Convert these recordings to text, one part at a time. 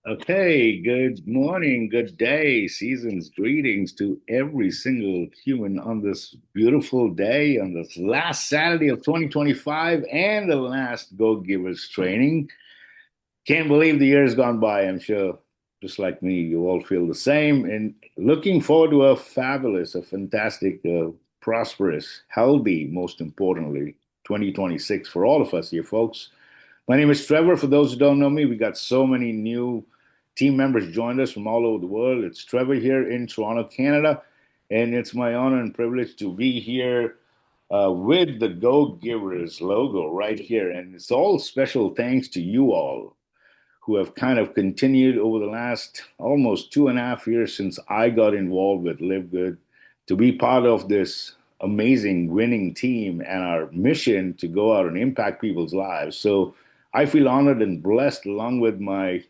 Okay, good morning, good day, seasons, greetings to every single human on this beautiful day, on this last Saturday of 2025 and the last Go Givers training. Can't believe the year's gone by. I'm sure, just like me, you all feel the same. And looking forward to a fabulous, a fantastic, prosperous, healthy, most importantly, 2026 for all of us here, folks. My name is Trevor. For those who don't know me, we got so many new team members joined us from all over the world. It's Trevor here in Toronto, Canada, and it's my honor and privilege to be here with the Go Givers logo right here. And it's all special thanks to you all who have kind of continued over the last almost 2.5 years since I got involved with Livegood to be part of this amazing winning team and our mission to go out and impact people's lives. So I feel honored and blessed along with my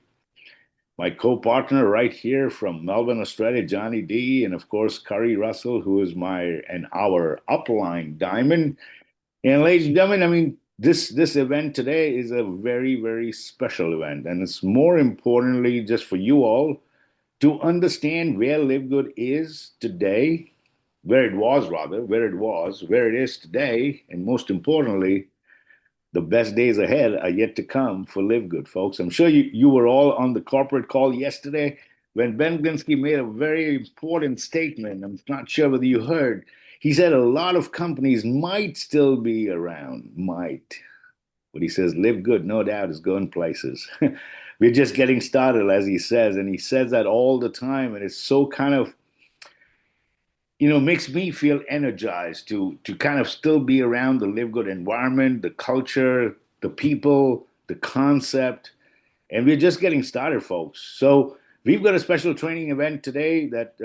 co-partner right here from Melbourne, Australia, Johnny D, and of course Curry Russell, who is my and our upline diamond. And ladies and gentlemen, I mean, this event today is a very, very special event. And it's more importantly just for you all to understand where Live Good is today, where it was rather, where it was, where it is today, and most importantly, the best days ahead are yet to come for Live Good, folks. I'm sure you were all on the corporate call yesterday when Ben Glinsky made a very important statement. I'm not sure whether you heard. He said a lot of companies might still be around, might. But he says, Live Good, no doubt, is going places. We're just getting started, as he says. And he says that all the time. And it's so kind of makes me feel energized to kind of still be around the Live Good environment, the culture, the people, the concept, and we're just getting started, folks. So we've got a special training event today that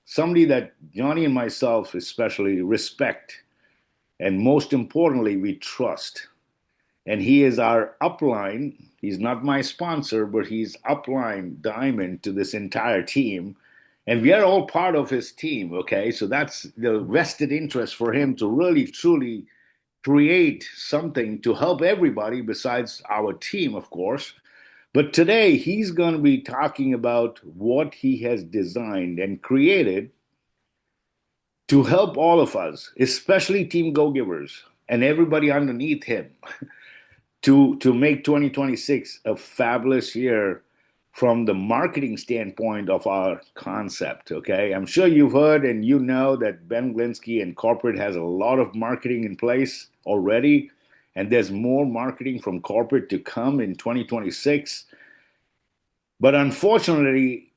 somebody that Johnny and myself especially respect, and most importantly, we trust. And he is our upline. He's not my sponsor, but he's upline diamond to this entire team. And we are all part of his team, okay? So that's the vested interest for him to really, truly create something to help everybody besides our team, of course. But today he's going to be talking about what he has designed and created to help all of us, especially Team Go Givers and everybody underneath him, to make 2026 a fabulous year from the marketing standpoint of our concept. Okay, I'm sure you've heard and you know that Ben Glinsky and corporate has a lot of marketing in place already, and there's more marketing from corporate to come in 2026. But unfortunately,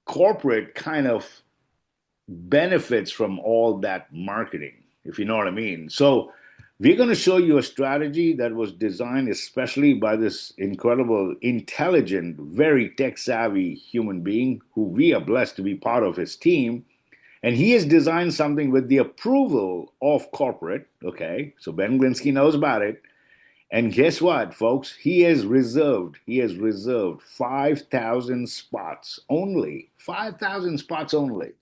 corporate kind of benefits from all that marketing, if you know what I mean. So we're going to show you a strategy that was designed especially by this incredible, intelligent, very tech savvy human being who we are blessed to be part of his team. And he has designed something with the approval of corporate. Okay. So Ben Glinsky knows about it. And guess what, folks? He has reserved 5,000 spots only. 5,000 spots only.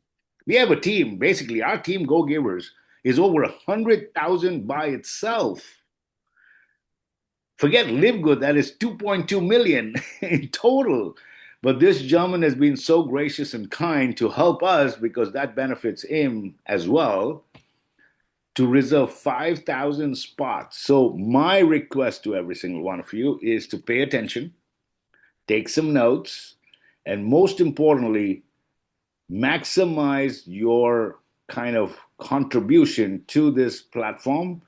We have a team. Basically, our team, Go Givers, is over 100,000 by itself. Forget Live Good, that is 2.2 million in total. But this gentleman has been so gracious and kind to help us because that benefits him as well to reserve 5,000 spots. So, my request to every single one of you is to pay attention, take some notes, and most importantly, maximize your kind of contribution to this platform.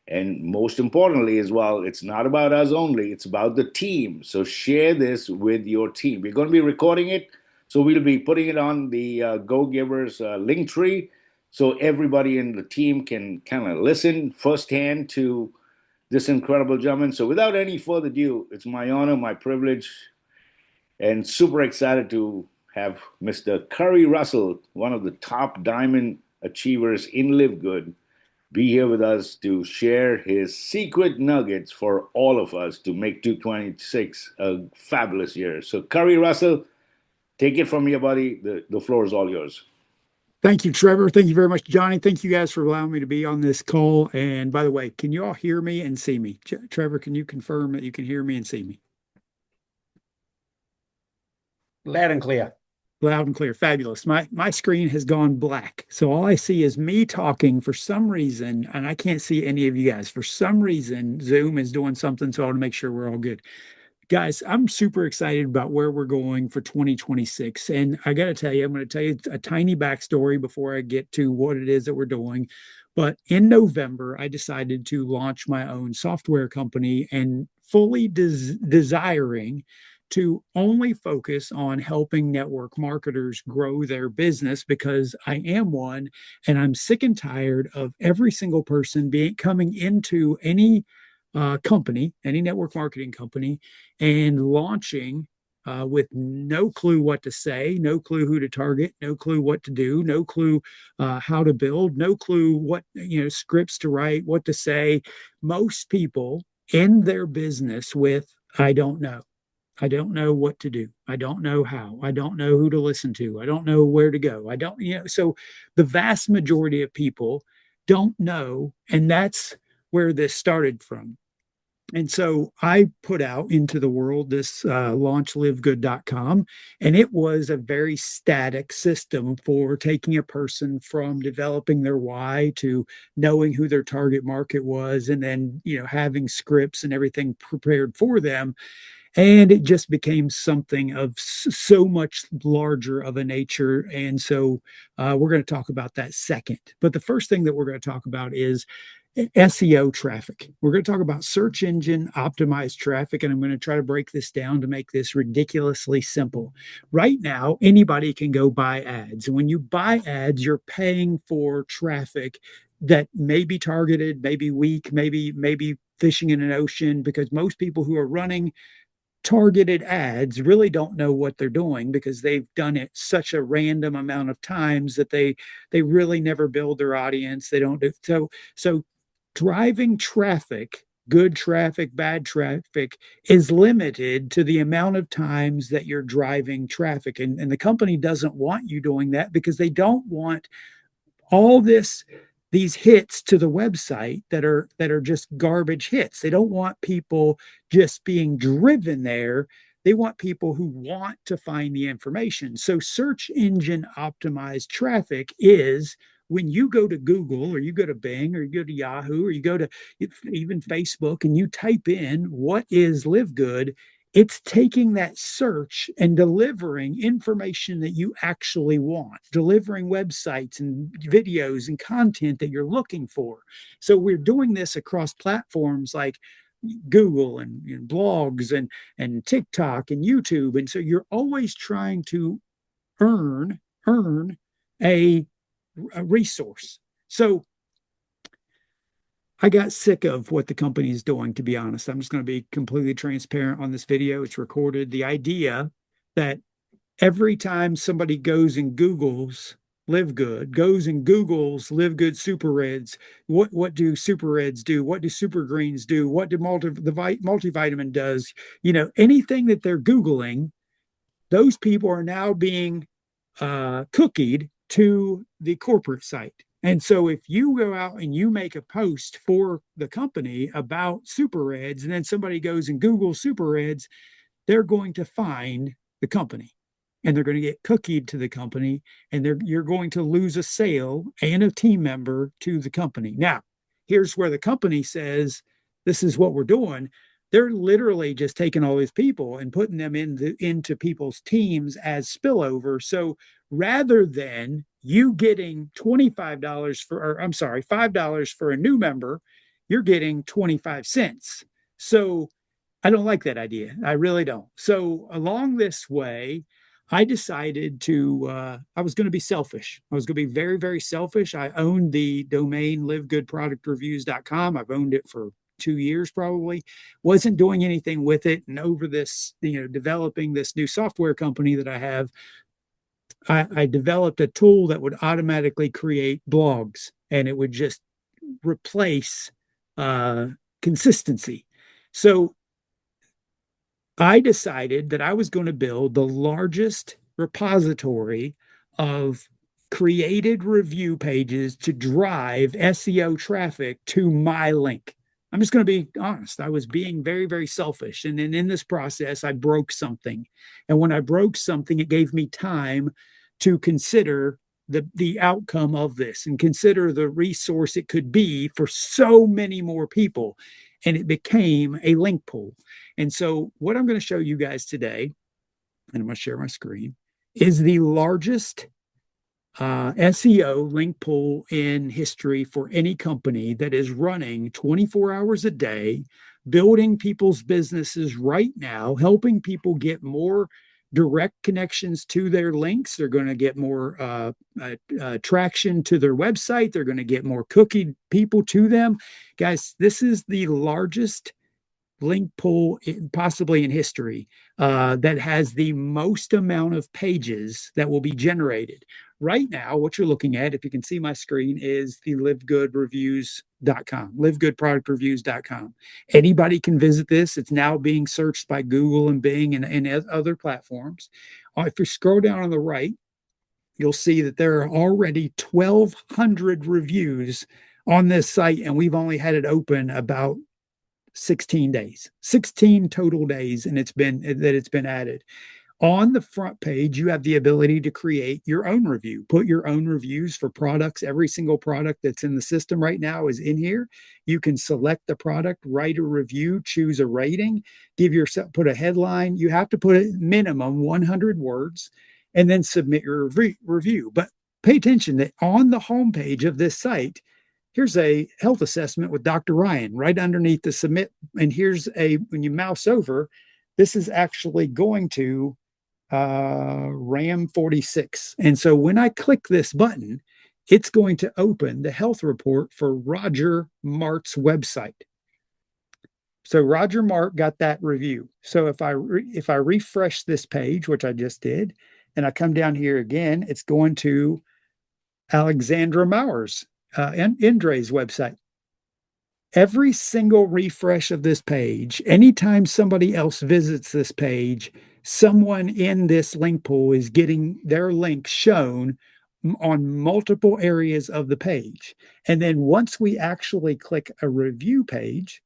And most importantly, as well, it's not about us only, it's about the team. So share this with your team. We're going to be recording it. So we'll be putting it on the Go Givers link tree so everybody in the team can kind of listen firsthand to this incredible gentleman. So without any further ado, it's my honor, my privilege, and super excited to have Mr. Curry Russell, one of the top diamond achievers in Live Good, be here with us to share his secret nuggets for all of us to make 226 a fabulous year. So, Curry Russell, take it from here, buddy. The floor is all yours. Thank you, Trevor. Thank you very much, Johnny. Thank you guys for allowing me to be on this call. And by the way, can you all hear me and see me? Trevor, can you confirm that you can hear me and see me? Loud and clear. Loud and clear. Fabulous. My screen has gone black. So all I see is me talking for some reason, and I can't see any of you guys. For some reason, Zoom is doing something, so I want to make sure we're all good. Guys, I'm super excited about where we're going for 2026. And I got to tell you, I'm going to tell you a tiny backstory before I get to what it is that we're doing. But in November, I decided to launch my own software company and fully desiring to only focus on helping network marketers grow their business because I am one and I'm sick and tired of every single person being coming into any company, any network marketing company, and launching with no clue what to say, no clue who to target, no clue what to do, no clue how to build, no clue what scripts to write, what to say. Most people end their business with "I don't know." I don't know what to do. I don't know how. I don't know who to listen to. I don't know where to go. I don't, so the vast majority of people don't know. And that's where this started from. And so I put out into the world this launch livegood.com, and it was a very static system for taking a person from developing their why to knowing who their target market was, and then, having scripts and everything prepared for them. And it just became something of so much larger of a nature. And so we're going to talk about that second. But the first thing that we're going to talk about is SEO traffic. We're going to talk about search engine optimized traffic, and I'm going to try to break this down to make this ridiculously simple. Right now, anybody can go buy ads. And when you buy ads, you're paying for traffic that may be targeted, maybe weak, maybe fishing in an ocean, because most people who are running targeted ads really don't know what they're doing because they've done it such a random amount of times that they really never build their audience. They don't do so driving traffic, good traffic, bad traffic, is limited to the amount of times that you're driving traffic. And the company doesn't want you doing that because they don't want all these hits to the website that are just garbage hits. They don't want people just being driven there. They want people who want to find the information. So search engine optimized traffic is when you go to Google or you go to Bing or you go to Yahoo or you go to even Facebook and you type in what is Livegood, it's taking that search and delivering information that you actually want, delivering websites and videos and content that you're looking for. So we're doing this across platforms like Google and blogs and TikTok and YouTube. And so you're always trying to earn a resource. So I got sick of what the company is doing, to be honest. I'm just going to be completely transparent on this video. It's recorded. The idea that every time somebody goes and Googles Livegood Super Reds, what do Super Reds do? What do Super Greens do? What do multivitamin does? Anything that they're Googling, those people are now being cookied to the corporate site. And so if you go out and you make a post for the company about Super Reds, and then somebody goes and Googles Super Reds, they're going to find the company and they're going to get cookied to the company, and you're going to lose a sale and a team member to the company. Now, here's where the company says, this is what we're doing. They're literally just taking all these people and putting them into people's teams as spillover. So rather than you getting $25 or I'm sorry, $5 for a new member, you're getting 25 cents. So I don't like that idea. I really don't. So along this way, I decided I was going to be selfish. I was going to be very, very selfish. I owned the domain livegoodproductreviews.com. I've owned it for 2 years probably. Wasn't doing anything with it. And over this, developing this new software company that I have, I developed a tool that would automatically create blogs, and it would just replace consistency. So I decided that I was going to build the largest repository of created review pages to drive SEO traffic to my link. I'm just going to be honest. I was being very, very selfish. And then in this process, I broke something. And when I broke something, it gave me time to consider the outcome of this and consider the resource it could be for so many more people. And it became a link pool. And so, what I'm going to show you guys today, and I'm going to share my screen, is the largest SEO link pool in history for any company that is running 24 hours a day, building people's businesses right now, helping people get more direct connections to their links. They're going to get more traction to their website. They're going to get more cookie people to them. Guys, this is the largest link pool possibly in history that has the most amount of pages that will be generated. Right now, what you're looking at, if you can see my screen, is the livegoodreviews.com, livegoodproductreviews.com. Anybody can visit this. It's now being searched by Google and Bing and other platforms. If you scroll down on the right, you'll see that there are already 1,200 reviews on this site, and we've only had it open about 16 days, 16 total days, and it's been added. On the front page, you have the ability to create your own review, put your own reviews for products. Every single product that's in the system right now is in here. You can select the product, write a review, choose a rating, give yourself, put a headline. You have to put a minimum 100 words and then submit your review. But pay attention that on the homepage of this site, here's a health assessment with Dr. Ryan right underneath the submit. And here's when you mouse over, this is actually going to RAM 46. And so when I click this button, it's going to open the health report for Roger Mart's website. So Roger Mart got that review. So if I refresh this page, which I just did, and I come down here again, it's going to Alexandra Mauer's and Indre's website. Every single refresh of this page, anytime somebody else visits this page, someone in this link pool is getting their link shown on multiple areas of the page. And then once we actually click a review page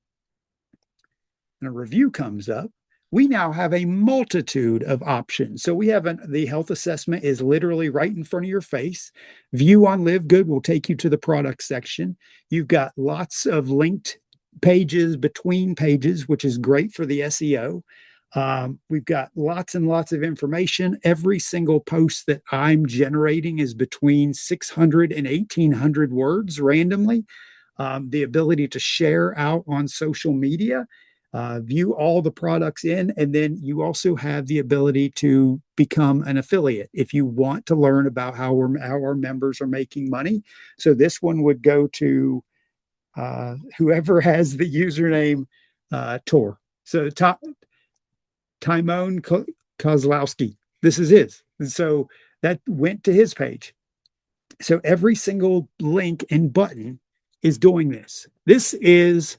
and a review comes up, we now have a multitude of options. So we have the health assessment is literally right in front of your face. View on Livegood will take you to the product section. You've got lots of linked pages between pages, which is great for the SEO. We've got lots and lots of information. Every single post that I'm generating is between 600 and 1,800 words randomly. The ability to share out on social media, view all the products in, and then you also have the ability to become an affiliate if you want to learn about how our members are making money. So this one would go to whoever has the username Tor. So Timon Kozlowski. This is his. And so that went to his page. So every single link and button is doing this. This is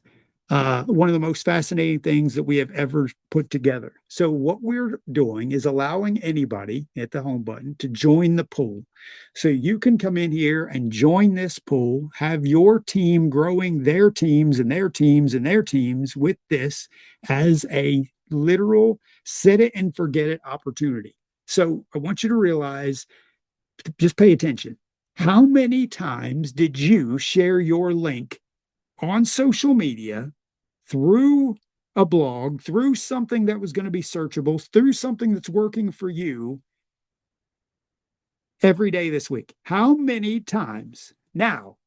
one of the most fascinating things that we have ever put together. So what we're doing is allowing anybody at the home button to join the pool. So you can come in here and join this pool, have your team growing their teams and their teams and their teams with this as a literal set it and forget it opportunity. So I want you to realize, just pay attention. How many times did you share your link on social media, through a blog, through something that was going to be searchable, through something that's working for you every day this week? How many times? Now,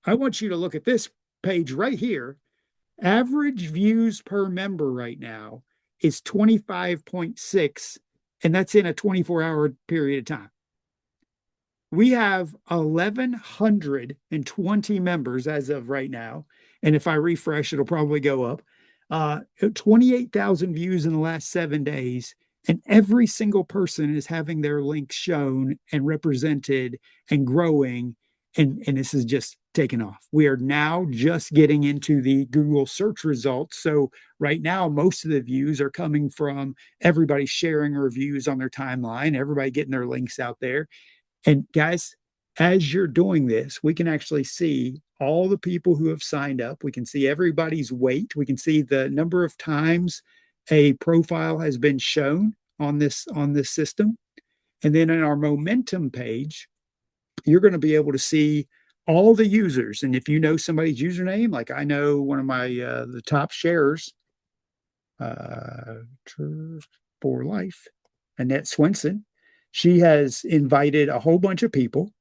I want you to look at this page right here. Average views per member right now is 25.6, and that's in a 24-hour period of time. We have 1,120 members as of right now. And if I refresh, it'll probably go up. 28,000 views in the last 7 days. And every single person is having their link shown and represented and growing. And this is just taken off. We are now just getting into the Google search results. So right now, most of the views are coming from everybody sharing reviews on their timeline, everybody getting their links out there. And guys, as you're doing this, we can actually see all the people who have signed up. We can see everybody's weight. We can see the number of times a profile has been shown on this system. And then in our momentum page, you're going to be able to see all the users. And if you know somebody's username, like I know one of my the top sharers uh, for life, Annette Swenson, she has invited a whole bunch of people.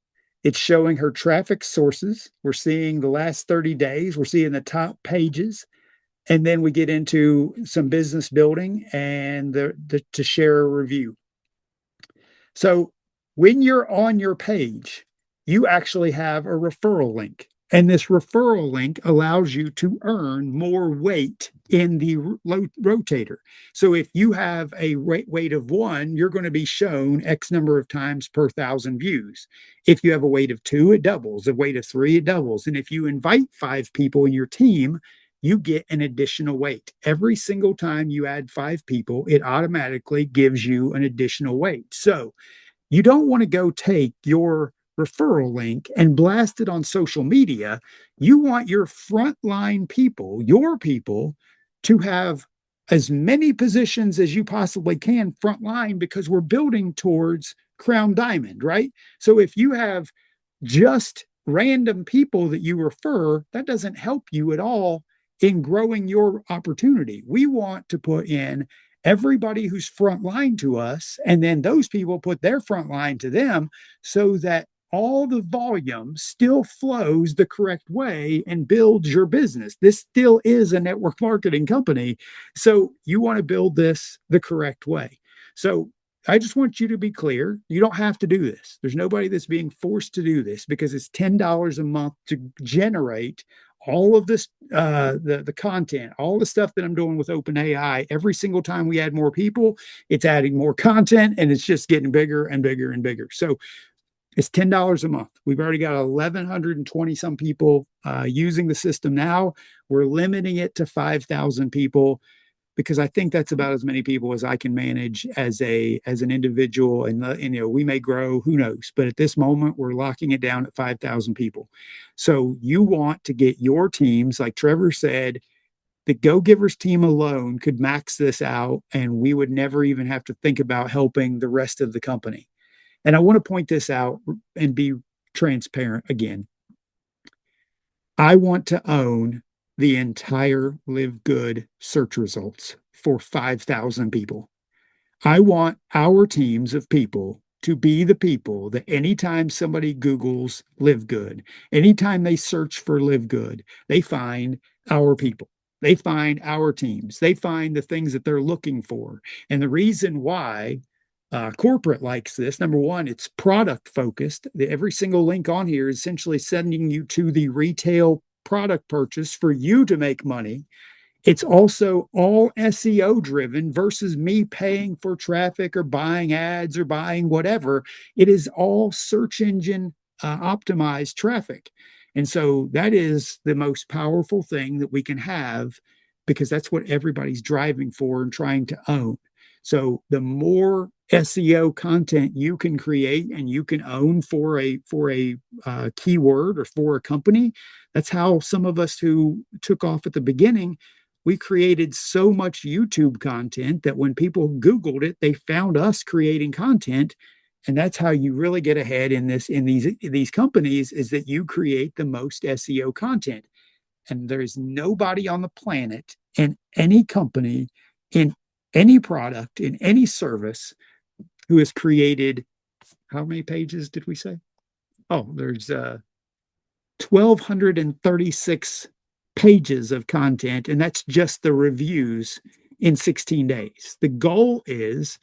It's showing her traffic sources. We're seeing the last 30 days. We're seeing the top pages. And then we get into some business building and to share a review. So when you're on your page, you actually have a referral link. And this referral link allows you to earn more weight in the rotator. So if you have a weight of 1, you're going to be shown X number of times per 1,000 views. If you have a weight of 2, it doubles. A weight of 3, it doubles. And if you invite 5 people in your team, you get an additional weight. Every single time you add 5 people, it automatically gives you an additional weight. So you don't want to go take your referral link and blast it on social media. You want your frontline people, your people, to have as many positions as you possibly can frontline, because we're building towards Crown Diamond, right? So if you have just random people that you refer, that doesn't help you at all in growing your opportunity. We want to put in everybody who's front line to us, and then those people put their front line to them, so that all the volume still flows the correct way and builds your business. This still is a network marketing company. So you want to build this the correct way. So I just want you to be clear. You don't have to do this. There's nobody that's being forced to do this, because it's $10 a month to generate all of this, the content, all the stuff that I'm doing with OpenAI. Every single time we add more people, it's adding more content, and it's just getting bigger and bigger and bigger. So it's $10 a month. We've already got 1,120 some people using the system now. We're limiting it to 5,000 people, because I think that's about as many people as I can manage as an individual. And we may grow, who knows? But at this moment, we're locking it down at 5,000 people. So you want to get your teams, like Trevor said, the Go Givers team alone could max this out, and we would never even have to think about helping the rest of the company. And I want to point this out and be transparent again. I want to own the entire Livegood search results for 5,000 people. I want our teams of people to be the people that anytime somebody Googles Livegood, anytime they search for Livegood, they find our people. They find our teams. They find the things that they're looking for. And the reason why corporate likes this, number one, it's product focused. Every single link on here is essentially sending you to the retail product purchase for you to make money. It's also all SEO driven versus me paying for traffic or buying ads or buying whatever. It is all search engine optimized traffic. And so that is the most powerful thing that we can have, because that's what everybody's driving for and trying to own. So the more SEO content you can create and you can own for a keyword or for a company, that's how some of us who took off at the beginning, we created so much YouTube content that when people Googled it, they found us creating content. And that's how you really get ahead in these companies, is that you create the most SEO content. And there's nobody on the planet in any company, in any product, in any service, who has created, how many pages did we say? Oh, there's 1,236 pages of content, and that's just the reviews in 16 days. The goal is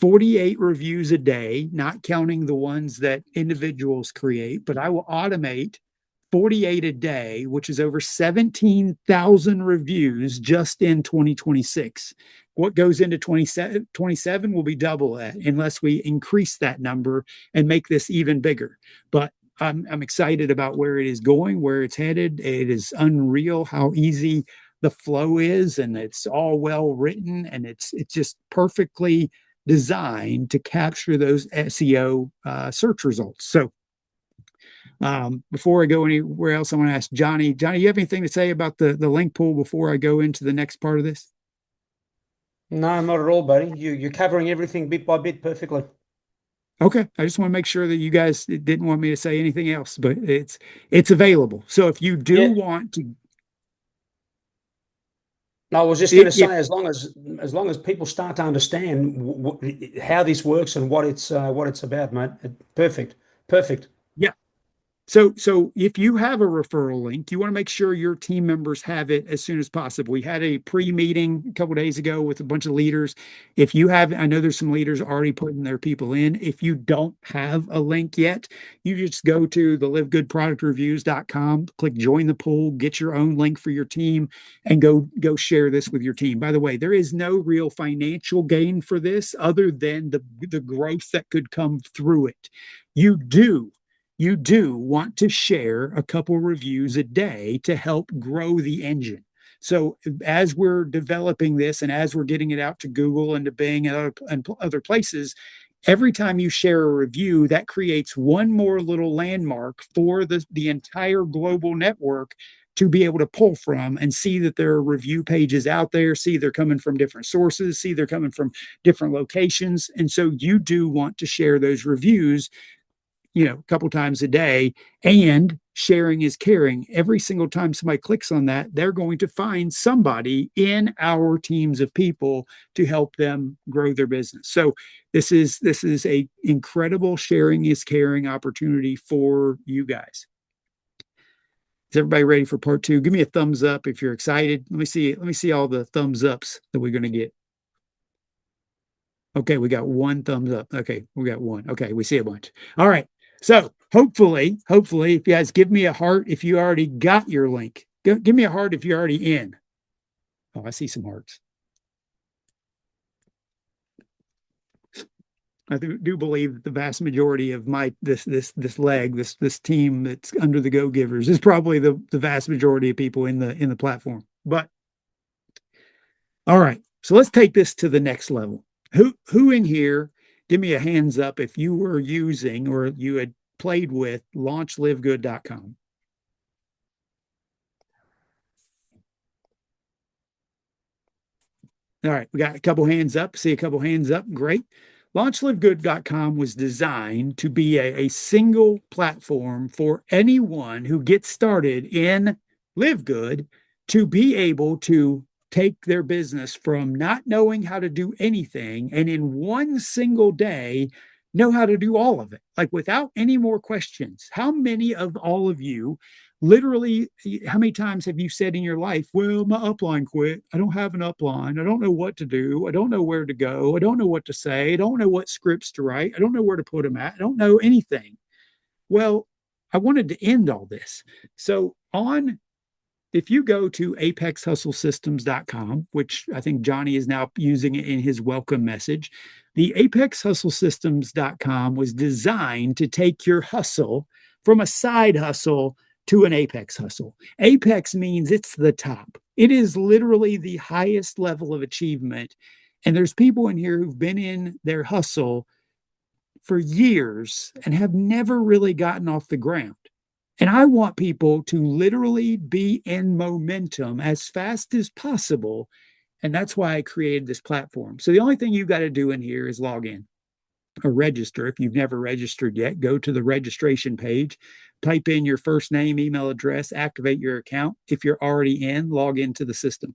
48 reviews a day, not counting the ones that individuals create, but I will automate 48 a day, which is over 17,000 reviews just in 2026. What goes into 27 will be double that, unless we increase that number and make this even bigger. But I'm excited about where it is going, where it's headed. It is unreal how easy the flow is, and it's all well written, and it's just perfectly designed to capture those SEO search results. So Before I go anywhere else, I want to ask Johnny. Johnny, you have anything to say about the link pool before I go into the next part of this? No, not at all, buddy. You're covering everything bit by bit perfectly. Okay, I just want to make sure that you guys didn't want me to say anything else, but it's available. So if you do Yeah. want to, No, I was just going to if say, as long as people start to understand how this works and what it's about, mate. Perfect, perfect. yeah, so if you have a referral link, you want to make sure your team members have it as soon as possible. We had a pre-meeting a couple of days ago with a bunch of leaders. If you have, I know there's some leaders already putting their people in. If you don't have a link yet, you just go to the livegoodproductreviews.com, click join the pool, get your own link for your team, and go share this with your team. By the way, there is no real financial gain for this other than the growth that could come through it. You do you do want to share a couple reviews a day to help grow the engine. So as we're developing this and as we're getting it out to Google and to Bing and other places, every time you share a review, that creates one more little landmark for the entire global network to be able to pull from and see that there are review pages out there, see they're coming from different sources, see they're coming from different locations. And so you do want to share those reviews, a couple times a day, and sharing is caring. Every single time somebody clicks on that, they're going to find somebody in our teams of people to help them grow their business. So this is a incredible sharing is caring opportunity for you guys. Is everybody ready for part two? Give me a thumbs up if you're excited. Let me see all the thumbs ups that we're going to get. Okay, we got one thumbs up. Okay, we got one. Okay, we see a bunch. All right. So hopefully, if you guys give me a heart if you already got your link. Give me a heart if you're already in. Oh, I see some hearts. I do believe that the vast majority of this team that's under the Go Givers is probably the vast majority of people in the platform. But all right, so let's take this to the next level. Who in here, give me a hands up if you were using or you had played with launchlivegood.com. All right, we got a couple hands up. See a couple hands up. Great. LaunchLiveGood.com was designed to be a single platform for anyone who gets started in Live Good to be able to take their business from not knowing how to do anything and in one single day know how to do all of it, like without any more questions. How many of all of you literally, how many times have you said in your life, well, my upline quit. I don't have an upline. I don't know what to do. I don't know where to go. I don't know what to say. I don't know what scripts to write. I don't know where to put them at. I don't know anything. Well, I wanted to end all this. So if you go to apexhustlesystems.com, which I think Johnny is now using in his welcome message, the apexhustlesystems.com was designed to take your hustle from a side hustle to an apex hustle. Apex means it's the top. It is literally the highest level of achievement. And there's people in here who've been in their hustle for years and have never really gotten off the ground. And I want people to literally be in momentum as fast as possible. And that's why I created this platform. So the only thing you've got to do in here is log in or register. If you've never registered yet, go to the registration page, type in your first name, email address, activate your account. If you're already in, log into the system.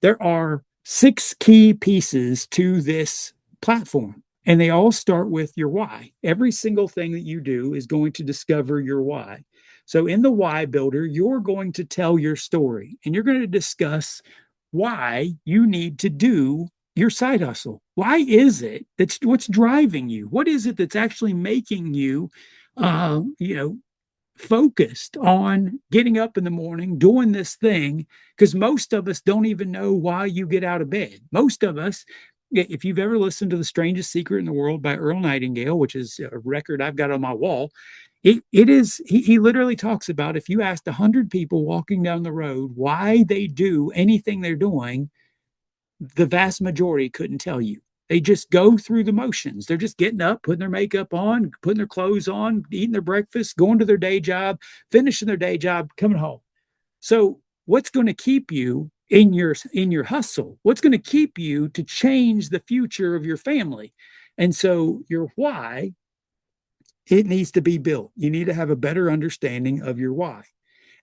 There are 6 key pieces to this platform, and they all start with your why. Every single thing that you do is going to discover your why. So in the why builder, you're going to tell your story and you're going to discuss why you need to do your side hustle. Why is it that's what's driving you? What is it that's actually making you, focused on getting up in the morning, doing this thing? Because most of us don't even know why you get out of bed. Most of us, if you've ever listened to The Strangest Secret in the World by Earl Nightingale, which is a record I've got on my wall, it is he literally talks about if you asked 100 people walking down the road why they do anything they're doing, the vast majority couldn't tell you. They just go through the motions. They're just getting up, putting their makeup on, putting their clothes on, eating their breakfast, going to their day job, finishing their day job, coming home. So what's going to keep you in your hustle? What's going to keep you to change the future of your family? And so your why, it needs to be built. You need to have a better understanding of your why.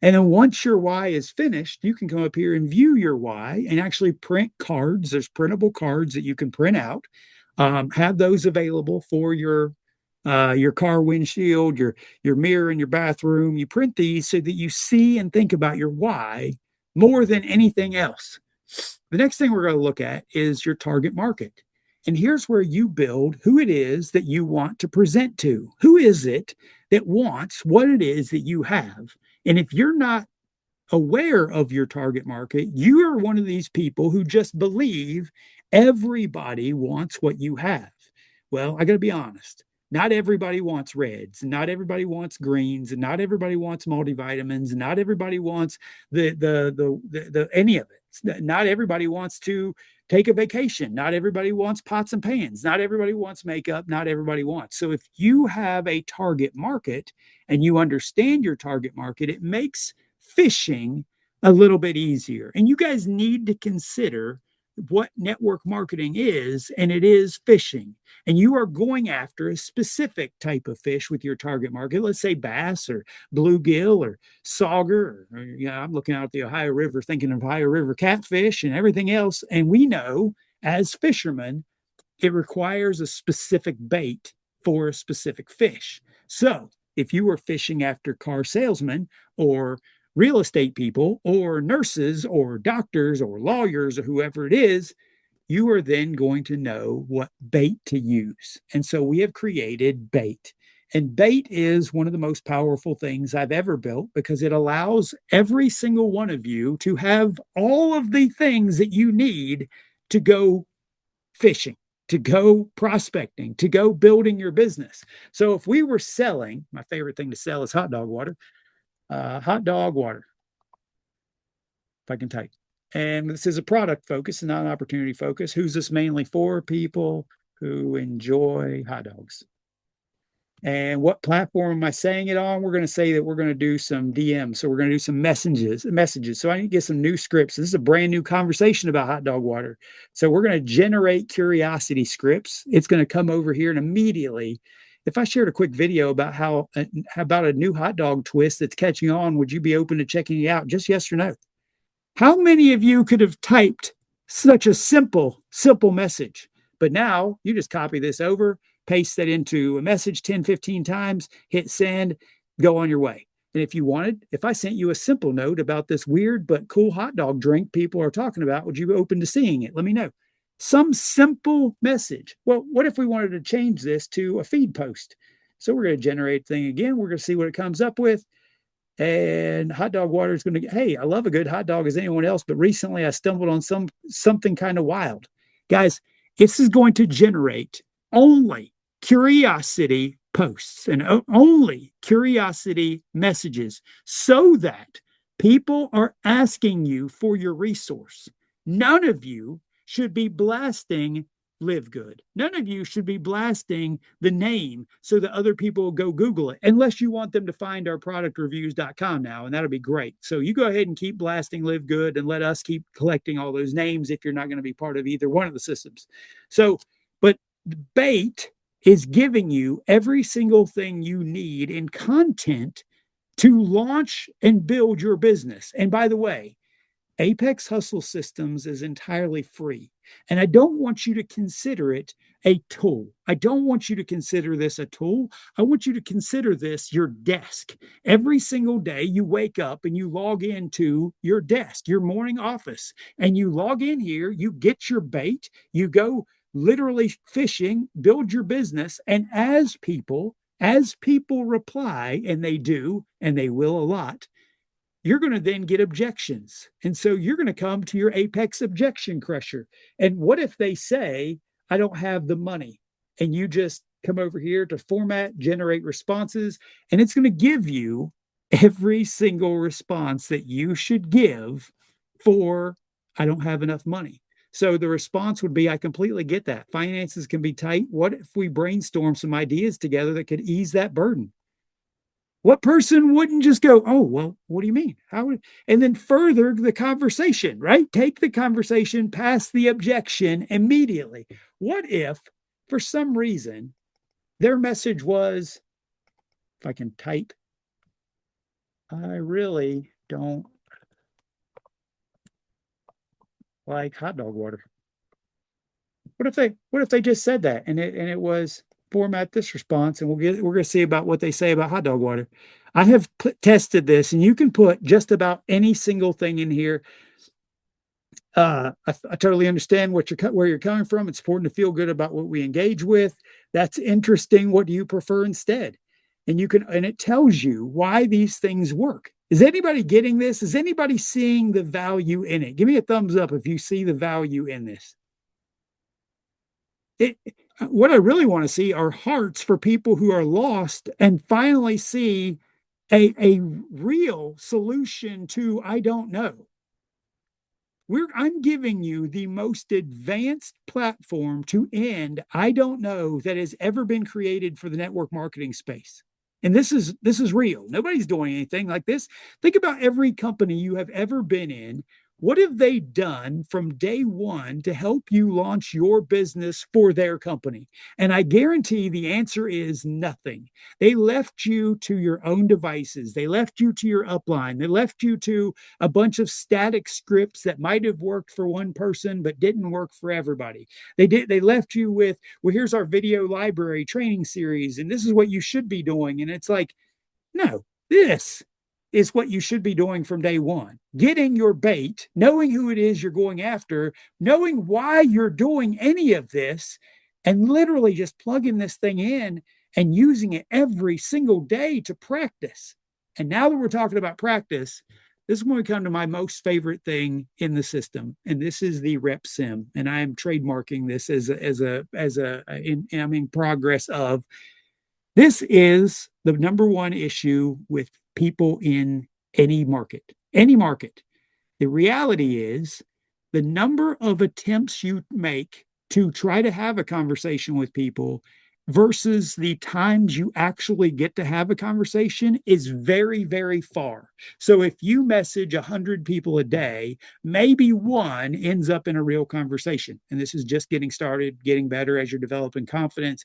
And then once your why is finished, you can come up here and view your why and actually print cards. There's printable cards that you can print out. Have those available for your car windshield, your mirror in your bathroom. You print these so that you see and think about your why more than anything else. The next thing we're going to look at is your target market. And here's where you build who it is that you want to present to. Who is it that wants what it is that you have? And if you're not aware of your target market, you are one of these people who just believe everybody wants what you have. Well, I got to be honest. Not everybody wants reds, and not everybody wants greens, and not everybody wants multivitamins, and not everybody wants the any of it. Not everybody wants to take a vacation. Not everybody wants pots and pans. Not everybody wants makeup. Not everybody wants. So if you have a target market and you understand your target market, it makes fishing a little bit easier. And you guys need to consider what network marketing is, and it is fishing. And you are going after a specific type of fish with your target market. Let's say bass or bluegill or sauger. Or, I'm looking out at the Ohio River, thinking of Ohio River catfish and everything else. And we know as fishermen, it requires a specific bait for a specific fish. So if you were fishing after car salesmen or real estate people or nurses or doctors or lawyers or whoever it is, you are then going to know what bait to use. And so we have created bait. And bait is one of the most powerful things I've ever built because it allows every single one of you to have all of the things that you need to go fishing, to go prospecting, to go building your business. So if we were selling, my favorite thing to sell is hot dog water. Hot dog water, if I can type. And this is a product focus and not an opportunity focus. Who's this mainly for? People who enjoy hot dogs. And what platform am I saying it on? We're going to say that we're going to do some DMs. So we're going to do some messages. So I need to get some new scripts. This is a brand new conversation about hot dog water. So we're going to generate curiosity scripts. It's going to come over here and immediately, if I shared a quick video about how about a new hot dog twist that's catching on, would you be open to checking it out? Just yes or no. How many of you could have typed such a simple message? But now you just copy this over, paste that into a message 10, 15 times, hit send, go on your way. And if you wanted, if I sent you a simple note about this weird but cool hot dog drink people are talking about, would you be open to seeing it? Let me know. Some simple message. Well, what if we wanted to change this to a feed post? So we're going to generate thing again. We're going to see what it comes up with. And hot dog water is going to, hey, I love a good hot dog as anyone else, but recently I stumbled on something kind of wild. Guys, this is going to generate only curiosity posts and only curiosity messages so that people are asking you for your resource. None of you should be blasting Livegood. None of you should be blasting the name so that other people will go Google it, unless you want them to find our productreviews.com now, and that'll be great. So you go ahead and keep blasting Livegood and let us keep collecting all those names if you're not going to be part of either one of the systems. So, but bait is giving you every single thing you need in content to launch and build your business. And by the way, Apex Hustle Systems is entirely free. And I don't want you to consider it a tool. I don't want you to consider this a tool. I want you to consider this your desk. Every single day you wake up and you log into your desk, your morning office, and you log in here, you get your bait, you go literally fishing, build your business. And as people reply, and they do, and they will a lot, you're going to then get objections. And so you're going to come to your Apex objection crusher. And what if they say, I don't have the money? And you just come over here to format, generate responses, and it's going to give you every single response that you should give for, I don't have enough money. So the response would be, I completely get that. Finances can be tight. What if we brainstorm some ideas together that could ease that burden? What person wouldn't just go, oh, well, what do you mean? How would, and then further the conversation, right? Take the conversation past the objection immediately. What if, for some reason, their message was, if I can type, I really don't like hot dog water. What if they just said that and it was format this response, and we're going to see about what they say about hot dog water. I have tested this, and you can put just about any single thing in here. I totally understand where you're coming from. It's important to feel good about what we engage with. That's interesting. What do you prefer instead? And it tells you why these things work. Is anybody getting this? Is anybody seeing the value in it? Give me a thumbs up if you see the value in this. What I really want to see are hearts for people who are lost and finally see a real solution to I don't know. I'm giving you the most advanced platform to end I don't know that has ever been created for the network marketing space. And this is real. Nobody's doing anything like this. Think about every company you have ever been in. What have they done from day one to help you launch your business for their company? And I guarantee the answer is nothing. They left you to your own devices. They left you to your upline. They left you to a bunch of static scripts that might have worked for one person but didn't work for everybody. They left you with, well, here's our video library training series, and this is what you should be doing. And it's like, no, this is what you should be doing from day one. Getting your bait, knowing who it is you're going after, knowing why you're doing any of this, and literally just plugging this thing in and using it every single day to practice. And now that we're talking about practice, this is when we come to my most favorite thing in the system, and this is the rep sim. And I am trademarking this I'm in progress of. This is the number one issue with people in any market. Any market. The reality is the number of attempts you make to try to have a conversation with people versus the times you actually get to have a conversation is very, very far. So if you message 100 people a day, maybe one ends up in a real conversation. And this is just getting started, getting better as you're developing confidence.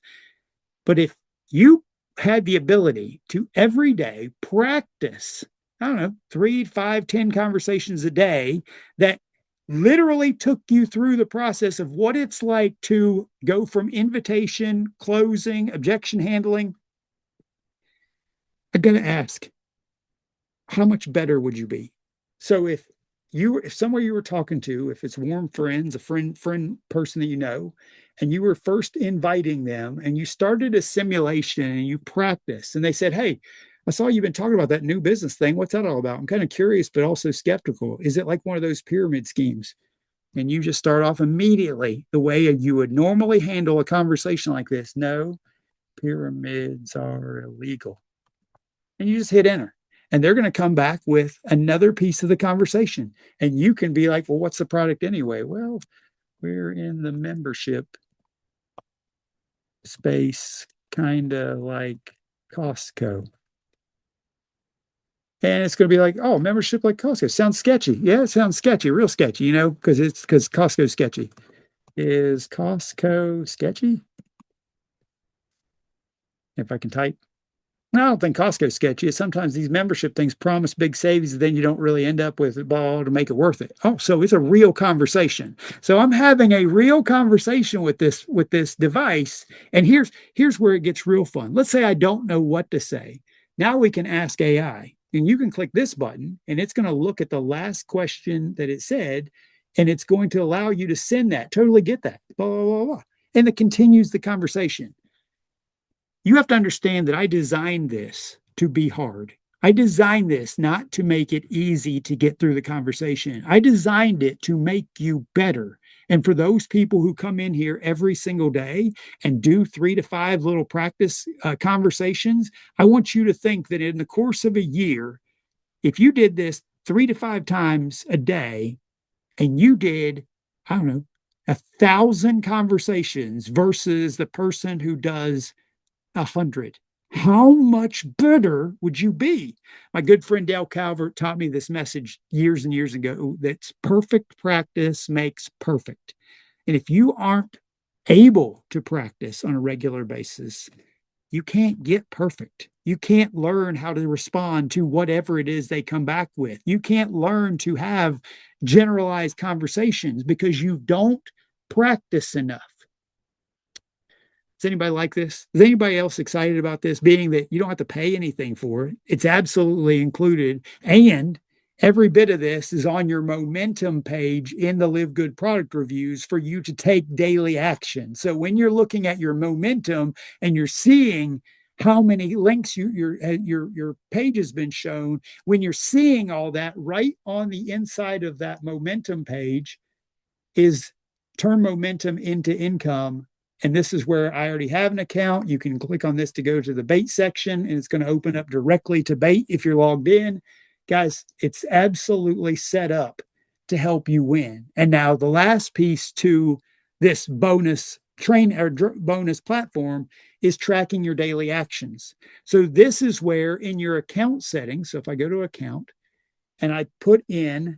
But if you had the ability to every day practice, I don't know, 3, 5, 10 conversations a day that literally took you through the process of what it's like to go from invitation, closing, objection handling, I gotta ask, how much better would you be? So if somewhere you were talking to, if it's warm friends, a friend person that you know, and you were first inviting them and you started a simulation and you practice and they said, hey, I saw you've been talking about that new business thing. What's that all about? I'm kind of curious, but also skeptical. Is it like one of those pyramid schemes? And you just start off immediately the way you would normally handle a conversation like this. No, pyramids are illegal. And you just hit enter. And they're going to come back with another piece of the conversation. And you can be like, well, what's the product anyway? Well, we're in the membership space, kind of like Costco. And it's going to be like, oh, membership like Costco. Sounds sketchy. Yeah, it sounds sketchy, real sketchy, because Costco's sketchy. Is Costco sketchy? If I can type. I don't think Costco's sketchy. Sometimes these membership things promise big savings, and then you don't really end up with a ball to make it worth it. Oh, so it's a real conversation. So I'm having a real conversation with this device, and here's where it gets real fun. Let's say I don't know what to say. Now we can ask AI, and you can click this button, and it's going to look at the last question that it said, and it's going to allow you to send that. Totally get that. Blah, blah, blah, blah. And it continues the conversation. You have to understand that I designed this to be hard. I designed this not to make it easy to get through the conversation. I designed it to make you better. And for those people who come in here every single day and do 3 to 5 little practice conversations, I want you to think that in the course of a year, if you did this 3 to 5 times a day and you did, I don't know, 1,000 conversations versus the person who does 100. How much better would you be? My good friend Dale Calvert taught me this message years and years ago, that's perfect practice makes perfect. And if you aren't able to practice on a regular basis, you can't get perfect. You can't learn how to respond to whatever it is they come back with. You can't learn to have generalized conversations because you don't practice enough. Is anybody like this? Is anybody else excited about this? Being that you don't have to pay anything for it, it's absolutely included. And every bit of this is on your momentum page in the Live Good product reviews for you to take daily action. So when you're looking at your momentum and you're seeing how many links your page has been shown, when you're seeing all that right on the inside of that momentum page is turn momentum into income. And this is where I already have an account. You can click on this to go to the bait section, and it's going to open up directly to bait if you're logged in. Guys, it's absolutely set up to help you win. And now the last piece to this bonus bonus platform is tracking your daily actions. So this is where in your account settings, so if I go to account and I put in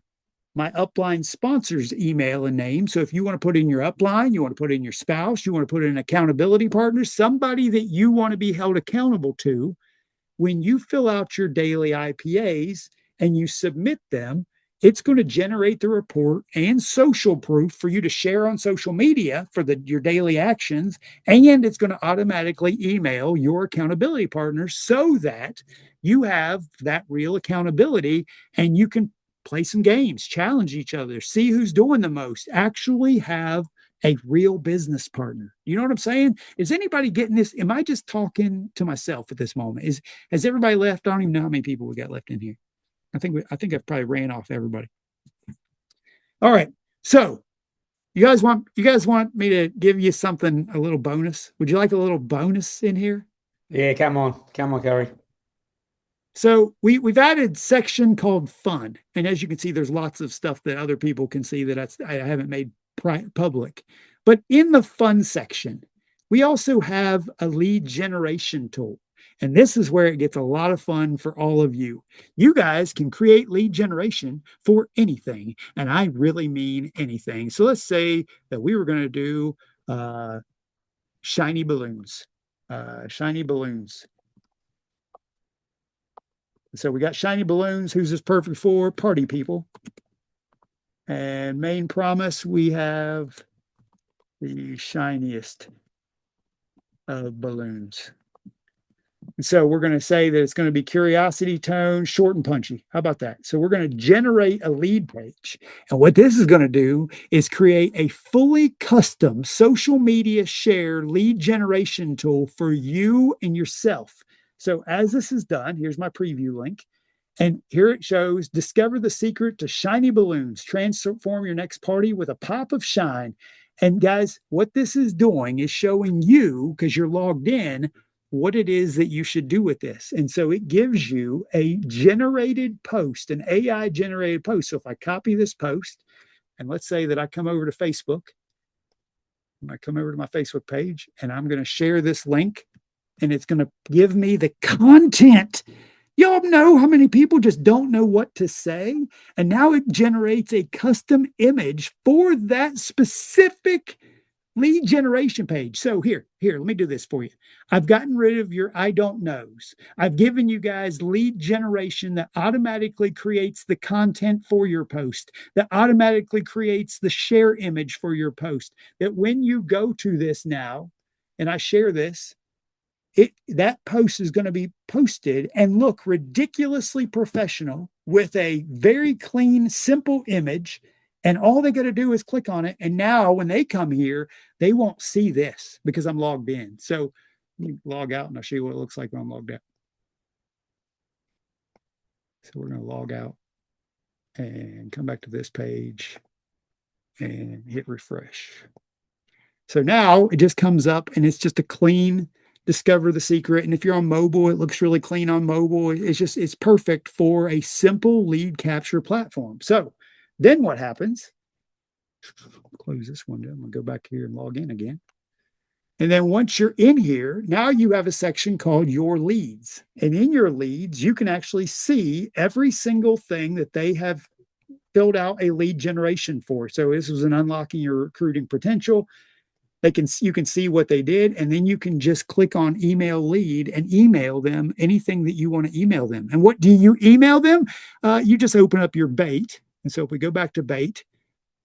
my upline sponsor's email and name. So if you want to put in your upline, you want to put in your spouse, you want to put in an accountability partner, somebody that you want to be held accountable to, when you fill out your daily IPAs and you submit them, it's going to generate the report and social proof for you to share on social media for your daily actions. And it's going to automatically email your accountability partners so that you have that real accountability and you can play some games, challenge each other, see who's doing the most, actually have a real business partner. You know what I'm saying? Is anybody getting this? Am I just talking to myself at this moment? Has everybody left? I don't even know how many people we got left in here. I think I've probably ran off everybody. All right. So you guys want me to give you something, a little bonus? Would you like a little bonus in here? Yeah, come on, Gary. So we've added section called fun. And as you can see, there's lots of stuff that other people can see that I haven't made public. But in the fun section, we also have a lead generation tool. And this is where it gets a lot of fun for all of you. You guys can create lead generation for anything. And I really mean anything. So let's say that we were going to do shiny balloons. Shiny balloons. So we got shiny balloons. Who's this perfect for? Party people. And main promise, we have the shiniest of balloons. And so we're going to say that it's going to be curiosity tone, short and punchy. How about that? So we're going to generate a lead page. And what this is going to do is create a fully custom social media share lead generation tool for you and yourself. So as this is done, here's my preview link. And here it shows, discover the secret to shiny balloons. Transform your next party with a pop of shine. And guys, what this is doing is showing you, because you're logged in, what it is that you should do with this. And so it gives you a generated post, an AI generated post. So if I copy this post, and let's say that I come over to Facebook, I come over to my Facebook page, and I'm going to share this link, and it's going to give me the content. Y'all know how many people just don't know what to say? And now it generates a custom image for that specific lead generation page. So here, let me do this for you. I've gotten rid of your I don't knows. I've given you guys lead generation that automatically creates the content for your post, that automatically creates the share image for your post, that when you go to this now and I share this, that post is going to be posted and look ridiculously professional with a very clean, simple image. And all they got to do is click on it. And now when they come here, they won't see this because I'm logged in. So let me log out and I'll show you what it looks like when I'm logged out. So we're going to log out and come back to this page and hit refresh. So now it just comes up and it's just a clean discover the secret. And if you're on mobile, it looks really clean on mobile. It's perfect for a simple lead capture platform. So then what happens? close this window. I'm going to go back here and log in again. And then once you're in here, now you have a section called your leads. And in your leads, you can actually see every single thing that they have filled out a lead generation for. So this was an unlocking your recruiting potential. You can see what they did, and then you can just click on email lead and email them anything that you want to email them. And what do you email them? You just open up your bait. And so if we go back to bait,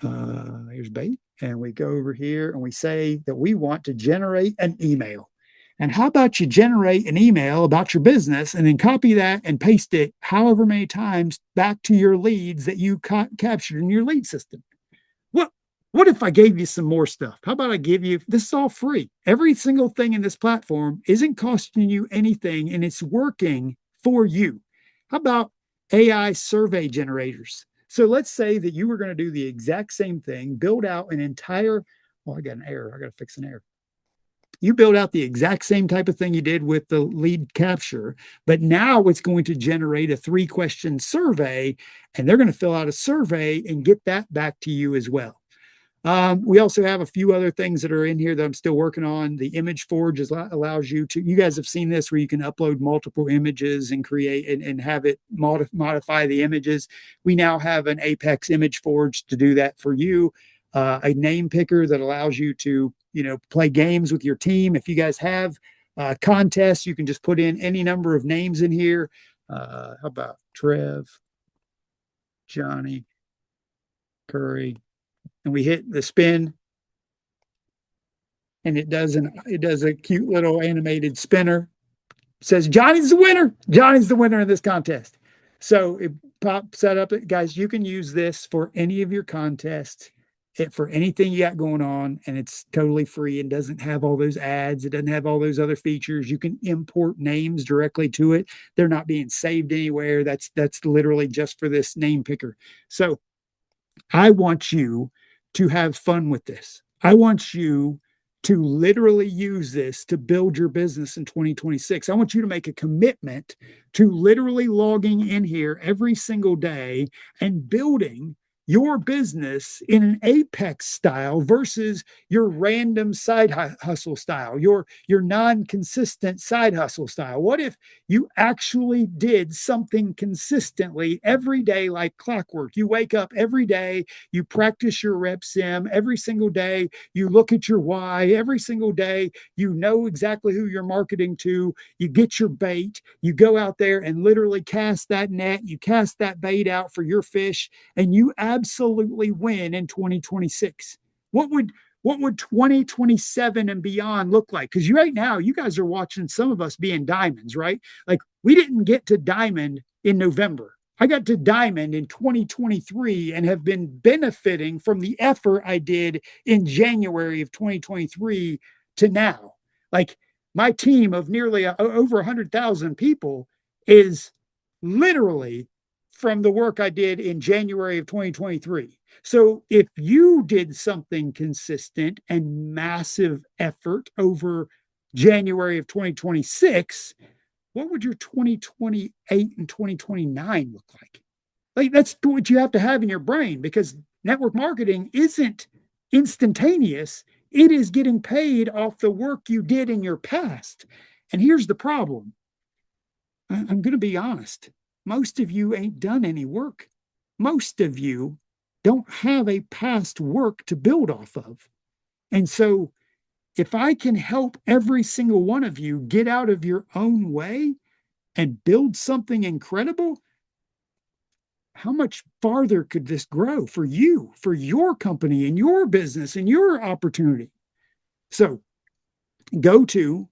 here's bait, and we go over here and we say that we want to generate an email. And how about you generate an email about your business and then copy that and paste it however many times back to your leads that you captured in your lead system? What if I gave you some more stuff? How about I give you, this is all free. Every single thing in this platform isn't costing you anything, and it's working for you. How about AI survey generators? So let's say that you were going to do the exact same thing, build out an entire, I got an error. I got to fix an error. You build out the exact same type of thing you did with the lead capture, but now it's going to generate a 3-question survey, and they're going to fill out a survey and get that back to you as well. We also have a few other things that are in here that I'm still working on. The image forge allows you to, you guys have seen this, where you can upload multiple images and create and have it modify the images. We now have an Apex image forge to do that for you. A name picker that allows you to, play games with your team. If you guys have contests, you can just put in any number of names in here. How about Trev, Johnny, Curry? And we hit the spin, and it does a cute little animated spinner. It says Johnny's the winner. Johnny's the winner of this contest. So it pops that up. Guys, you can use this for any of your contests, for anything you got going on, and it's totally free and doesn't have all those ads. It doesn't have all those other features. You can import names directly to it. They're not being saved anywhere. That's literally just for this name picker. So I want you to have fun with this. I want you to literally use this to build your business in 2026. I want you to make a commitment to literally logging in here every single day and building your business in an Apex style versus your random side hustle style, your non-consistent side hustle style. What if you actually did something consistently every day like clockwork? You wake up every day, you practice your rep sim every single day, you look at your why every single day, you know exactly who you're marketing to, you get your bait, you go out there and literally cast that net, you cast that bait out for your fish, and you absolutely win in 2026. What would 2027 and beyond look like? Because right now, you guys are watching some of us being diamonds, right? Like, we didn't get to diamond in November. I got to diamond in 2023 and have been benefiting from the effort I did in January of 2023 to now. Like, my team of nearly over 100,000 people is literally from the work I did in January of 2023. So if you did something consistent and massive effort over January of 2026, what would your 2028 and 2029 look like? Like, that's what you have to have in your brain, because network marketing isn't instantaneous. It is getting paid off the work you did in your past. And here's the problem. I'm going to be honest. Most of you ain't done any work. Most of you don't have a past work to build off of. And so if I can help every single one of you get out of your own way and build something incredible, how much farther could this grow for you, for your company and your business and your opportunity? So go to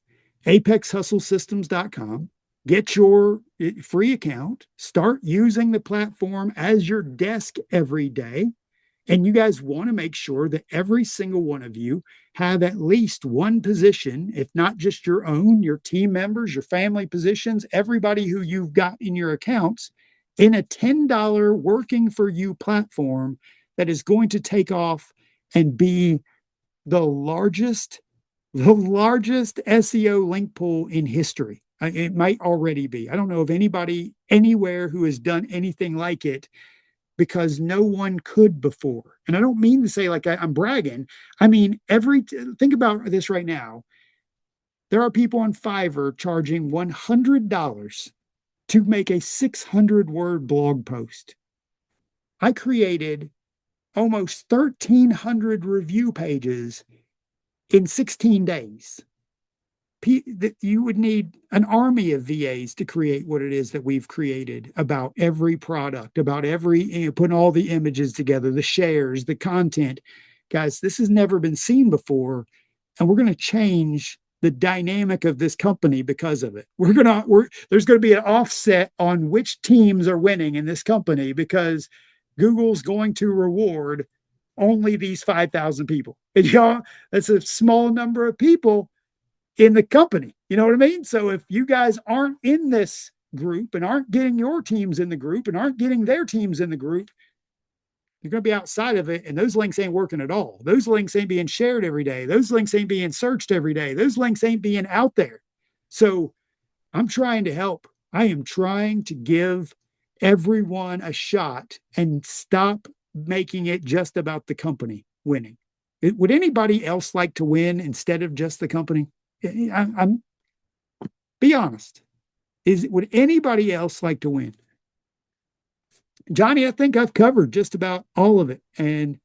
apexhustlesystems.com. Get your free account, start using the platform as your desk every day. And you guys want to make sure that every single one of you have at least one position, if not just your own, your team members, your family positions, everybody who you've got in your accounts, in a $10 working for you platform that is going to take off and be the largest SEO link pool in history. It might already be. I don't know of anybody anywhere who has done anything like it, because no one could before. And I don't mean to say like I'm bragging. I mean, think about this right now. There are people on Fiverr charging $100 to make a 600-word blog post. I created almost 1,300 review pages in 16 days. You would need an army of VAs to create what it is that we've created about every product, about putting all the images together, the shares, the content. Guys, this has never been seen before, and we're going to change the dynamic of this company because of it. There's going to be an offset on which teams are winning in this company because Google's going to reward only these 5,000 people. And that's a small number of people in the company. You know what I mean? So if you guys aren't in this group and aren't getting your teams in the group and aren't getting their teams in the group, you're going to be outside of it. And those links ain't working at all. Those links ain't being shared every day. Those links ain't being searched every day. Those links ain't being out there. So I'm trying to help. I am trying to give everyone a shot and stop making it just about the company winning. Would anybody else like to win instead of just the company? I'm be honest. Would anybody else like to win? Johnny, I think I've covered just about all of it. And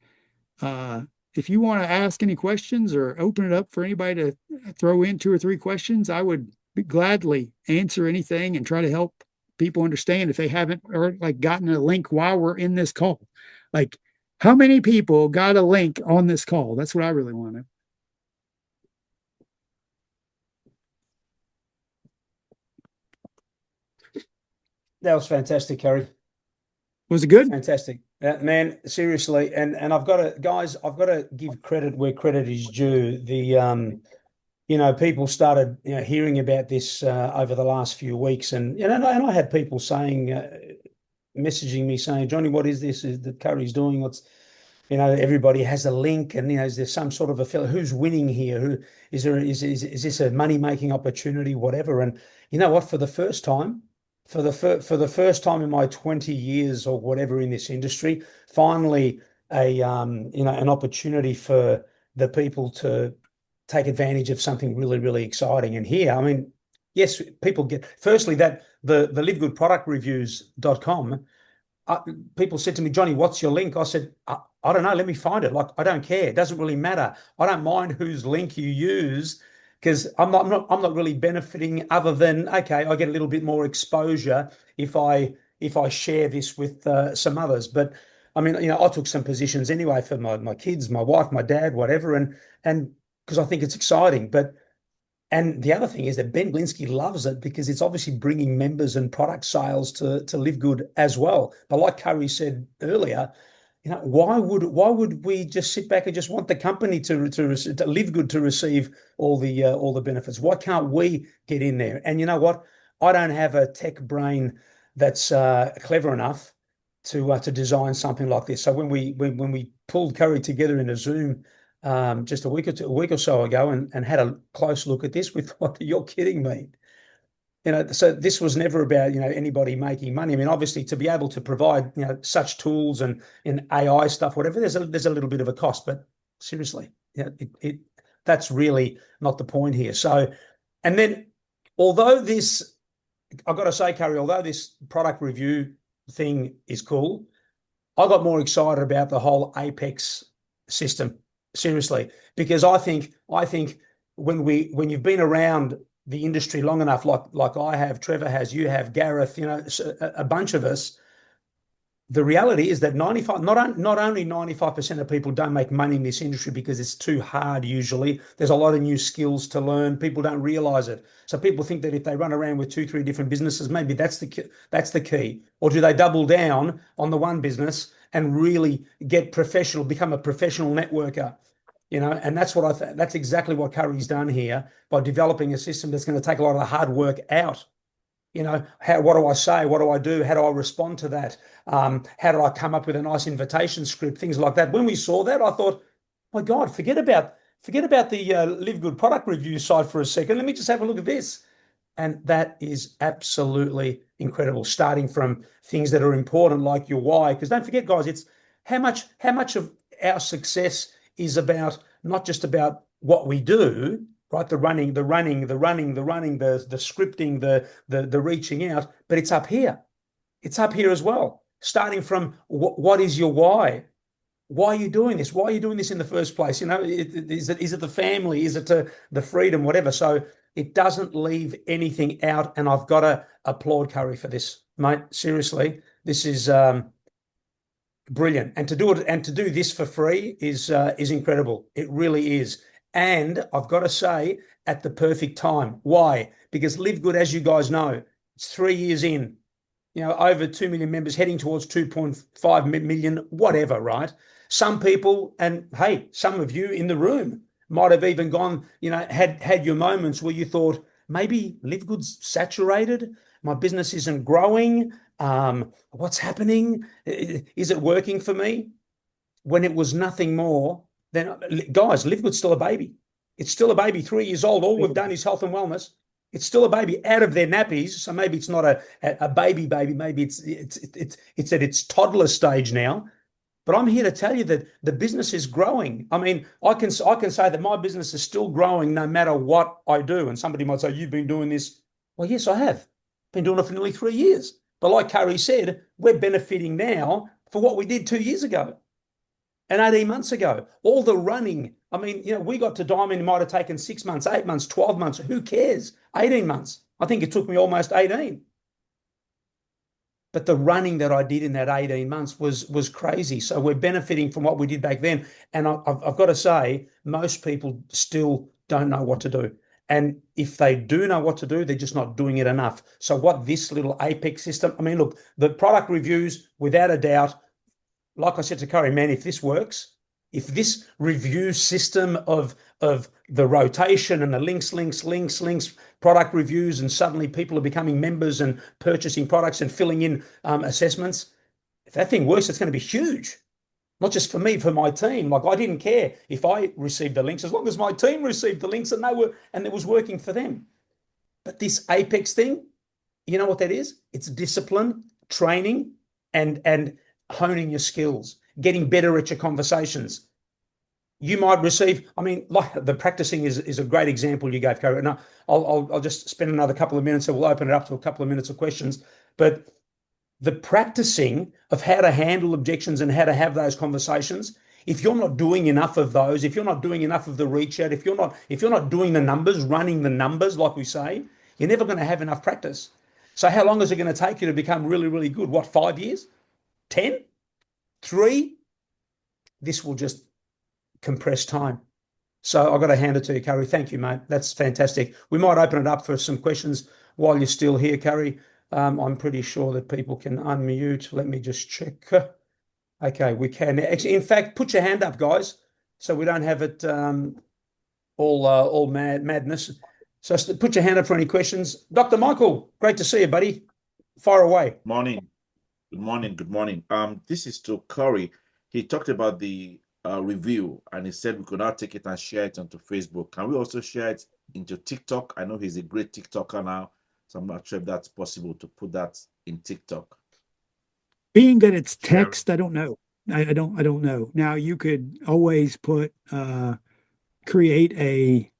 if you want to ask any questions or open it up for anybody to throw in 2 or 3 questions, I would gladly answer anything and try to help people understand if they haven't or like gotten a link while we're in this call. Like, how many people got a link on this call? That's what I really want to know. That was fantastic, Kerry. Was it good? Fantastic. Man, seriously. And I've got to give credit where credit is due. People started hearing about this over the last few weeks, and I had people saying, messaging me saying, Johnny, what is this that Curry's doing? Everybody has a link, and is there some sort of a fellow who's winning here? Who is this a money-making opportunity, whatever? And you know what? For the first time in my 20 years or whatever in this industry, finally an opportunity for the people to take advantage of something really, really exciting. And here, I mean, yes, people get, firstly, that the livegoodproductreviews.com, people said to me, Johnny, what's your link? I said, I don't know, let me find it. Like, I don't care. It doesn't really matter. I don't mind whose link you use, because I'm not really benefiting other than, okay, I get a little bit more exposure if I share this with some others. But I mean, I took some positions anyway for my kids, my wife, my dad, whatever, and because I think it's exciting. And the other thing is that Ben Glinsky loves it because it's obviously bringing members and product sales to Livegood as well. But like Curry said earlier, why would we just sit back and just want the company to Livegood to receive all the benefits? Why can't we get in there? And you know what? I don't have a tech brain that's clever enough to design something like this. So when we pulled Curry together in a Zoom just a week or so ago and had a close look at this, we thought, you're kidding me. So this was never about, anybody making money. I mean, obviously, to be able to provide, such tools and in AI stuff, whatever, there's a little bit of a cost, but seriously, that's really not the point here. So, and then although this, I've got to say, Curry, although this product review thing is cool, I got more excited about the whole Apex system, seriously, because I think when you've been around the industry long enough, like I have, Trevor has, you have, Gareth, a bunch of us, the reality is that not only 95% of people don't make money in this industry because it's too hard usually. There's a lot of new skills to learn. People don't realize it. So people think that if they run around with 2-3 different businesses, maybe that's the key. Or do they double down on the one business and really get professional, become a professional networker? And that's that's exactly what Curry's done here by developing a system that's going to take a lot of the hard work out. What do I say? What do I do? How do I respond to that? How do I come up with a nice invitation script? Things like that. When we saw that, I thought, my God, forget about the Livegood product review site for a second. Let me just have a look at this. And that is absolutely incredible, starting from things that are important like your why. Because don't forget, guys, it's how much of our success is about not just about what we do, right? The scripting, the reaching out, but it's up here. It's up here as well. Starting from what is your why? Why are you doing this? Why are you doing this in the first place? You know, is it the family? Is it the freedom? Whatever. So it doesn't leave anything out, and I've got to applaud Curry for this, mate. Seriously, this is brilliant, and to do this for free is incredible. It really is, and I've got to say, at the perfect time. Why? Because Livegood, as you guys know, it's 3 years in. You know, over 2 million members, heading towards 2.5 million, whatever, right? Some people, and hey, some of you in the room might have even gone, you know, had your moments where you thought, maybe Livegood's saturated, my business isn't growing, what's happening? Is it working for me? When it was nothing more than, guys, Livegood's still a baby. It's still a baby, 3 years old. All we've done is health and wellness. It's still a baby out of their nappies, so maybe it's not a baby. Maybe it's at its toddler stage now. But I'm here to tell you that the business is growing. I mean, I can say that my business is still growing no matter what I do. And somebody might say, "You've been doing this." Well, yes, I have. Been doing it for nearly 3 years. But like Curry said, we're benefiting now for what we did 2 years ago and 18 months ago. All the running. I mean, you know, we got to Diamond, it might have taken 6 months, 8 months, 12 months. Who cares? 18 months. I think it took me almost 18. But the running that I did in that 18 months was crazy. So we're benefiting from what we did back then. And I've got to say, most people still don't know what to do. And if they do know what to do, they're just not doing it enough. So what this little Apex system, I mean, look, the product reviews, without a doubt, like I said to Curry, man, if this works, if this review system of the rotation and the links, product reviews, and suddenly people are becoming members and purchasing products and filling in assessments, if that thing works, it's going to be huge. Not just for me, for my team. Like, I didn't care if I received the links, as long as my team received the links and it was working for them. But this Apex thing, you know what that is? It's discipline, training, and honing your skills, getting better at your conversations. You might receive, I mean, like the practicing is a great example you gave, Curry. And I'll just spend another couple of minutes, and we'll open it up to a couple of minutes of questions. But the practicing of how to handle objections and how to have those conversations, if you're not doing enough of those, if you're not doing enough of the reach out, if you're not doing the numbers, running the numbers, like we say, you're never going to have enough practice. So how long is it going to take you to become really, really good? What, 5 years? 10? 3? This will just compress time. So I've got to hand it to you, Curry. Thank you, mate. That's fantastic. We might open it up for some questions while you're still here, Curry. I'm pretty sure that people can unmute. Let me just check. Okay, we can. Actually, in fact, put your hand up, guys, so we don't have it all madness. So put your hand up for any questions. Dr. Michael, great to see you, buddy. Fire away. Morning. Good morning. Good morning. This is to Curry. He talked about the review, and he said we could now take it and share it onto Facebook. Can we also share it into TikTok? I know he's a great TikToker now, so I'm not sure if that's possible to put that in TikTok. Being that it's text, I don't know. I don't know. Now you could always create a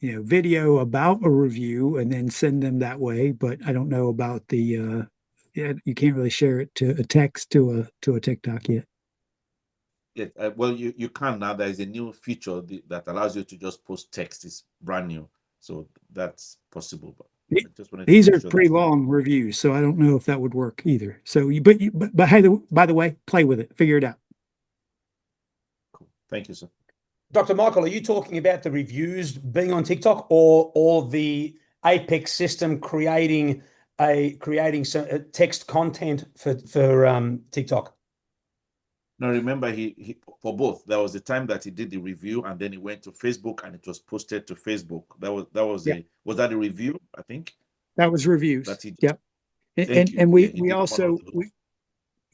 video about a review and then send them that way, but I don't know about the you can't really share it to a text to a TikTok yet. Yeah, well, you can now. There is a new feature that allows you to just post text. It's brand new, so that's possible. But I just wanted these to are pretty long reviews, so I don't know if that would work either. So, but hey, by the way, play with it, figure it out. Cool. Thank you, sir. Dr. Michael, are you talking about the reviews being on TikTok or the Apex system creating some text content for TikTok? No, remember he for both. There was the time that he did the review, and then he went to Facebook and it was posted to Facebook. That was Yeah. Was that a review? I think that was reviews. That he Yep. Thank you. And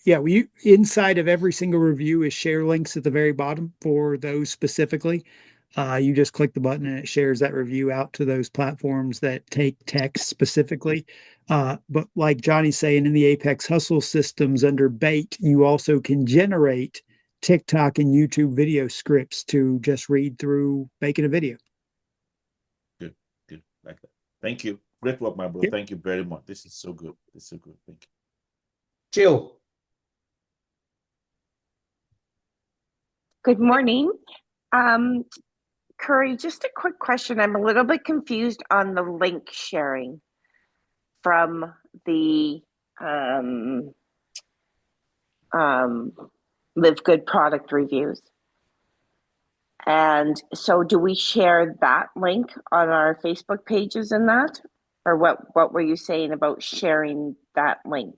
Yeah, we also inside of every single review is share links at the very bottom for those specifically. You just click the button and it shares that review out to those platforms that take text specifically. But like Johnny's saying, in the Apex Hustle systems under bait, you also can generate TikTok and YouTube video scripts to just read through making a video. Good. Like that. Thank you. Great work, my bro. Yep. Thank you very much. This is so good. This is so good. Thank you. Jill. Good morning. Curry, just a quick question. I'm a little bit confused on the link sharing from the Livegood product reviews. And so do we share that link on our Facebook pages and that? Or what were you saying about sharing that link?